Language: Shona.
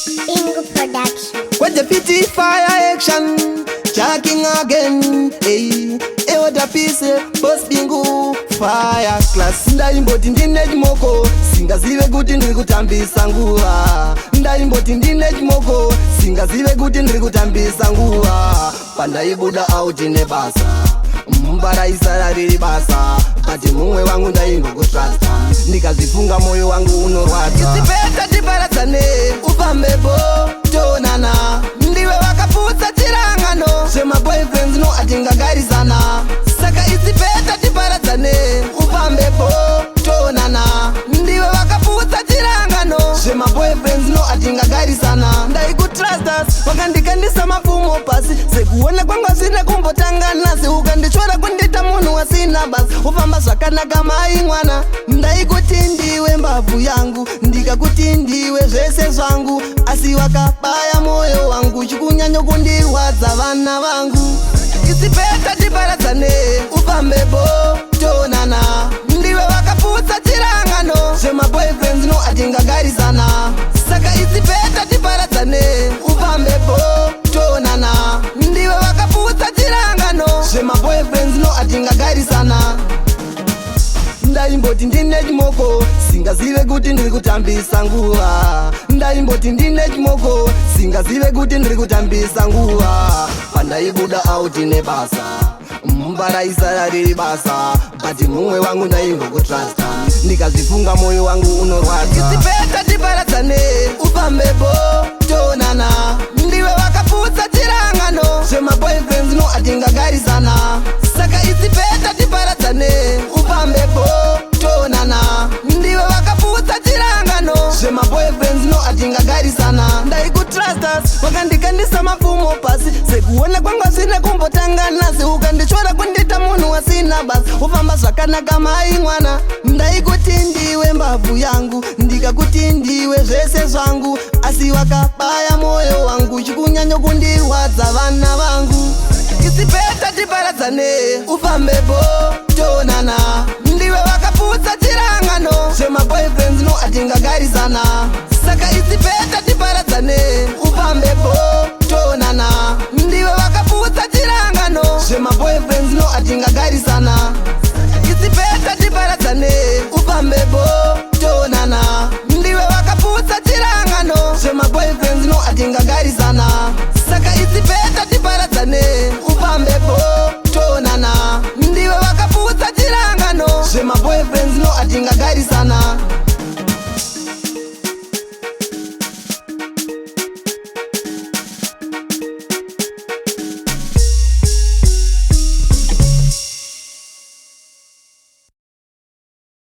Ingo Production. With the pity fire action, jacking again. Hey, what a piece, boss bingo, fire class. Ndaimboti ndine chimoko, singazive kuti ndiri kutambisa nguva. Ndaimboti ndine chimoko, singazive kuti ndiri kutambisa nguva. Pandaibuda out nebasa, mbaraisa riri basa. Pati mumwe wangu ndaingokutrasta, ndikazifunga moyo wangu unorwadza. Isipeta tiparadzane, ufambepo tonana. Ndiwe wakaputsa chirangano, zvema boyfriends no atingagarisana. Saka isipeta tiparadzane, ufambepo tonana. Ndiwe wakaputsa chirangano, zvema boyfriends no atingagarisana. Ndaikutrasta, wakandikandisa mapfumo pasi, sekuona kwanga zvine kumbotanga nasi. Ukandichora kundita munhu wasina basi, ufamba zvakanaka mai mwana. Ndaikuti ndiwe mbavhu yangu, ndikakuti ndiwe zvese zvangu, asi wakabaya moyo wangu, chikunyanya kundirwadza vana vangu. Isipeta tiparadzane, ufambepo tonana. Ndiwe wakaputsa chirangano, zvema boyfriends no atingagarisana. Saka isipeta tiparadzane, ufambepo tonana. Ndiwe wakaputsa chirangano, zvema boyfriends no atingagarisana. Ndaimboti ndine chimoko, singazive kuti ndiri kutambisa nguva. Ndaimboti ndine chimoko, singazive kuti ndiri kutambisa nguva. Pandaibuda out nebasa, mbaraisa riri basa. Pati mumwe wangu ndaingokutrasta, ndikazifunga moyo wangu unorwadza. Isipeta tiparadzane, ufambepo tonana. Ndiwe wakaputsa chirangano, zvema boyfriends no atingagarisana. Saka isipeta tiparadzane, ufambepo tonana. Ndiwe wakaputsa chirangano, zvema boyfriends no atingagarisana. Ndaikutrasta, wakandikandisa mapfumo pasi, sekuona kwanga zvine kumbotanga nasi. Ukandichora kundita munhu wasina basi, ufamba zvakanaka mai mwana. Ndaikuti ndiwe mbavhu yangu, ndikakuti ndiwe zvese zvangu, asi wakabaya moyo wangu, chikunyanya kundirwadza vana vangu. Isipeta tiparadzane, ufambepo tonana. Ndiwe wakaputsa chirangano, zvema boyfriends no atingagarisana. Saka isipeta tiparadzane, ufambepo tonana. Ndiwe wakaputsa chirangano, zvema boyfriends no atingagarisana. Isipeta tiparadzane, ufambepo tonana. Ndiwe wakaputsa chirangano, zvema boyfriends no atingagarisana.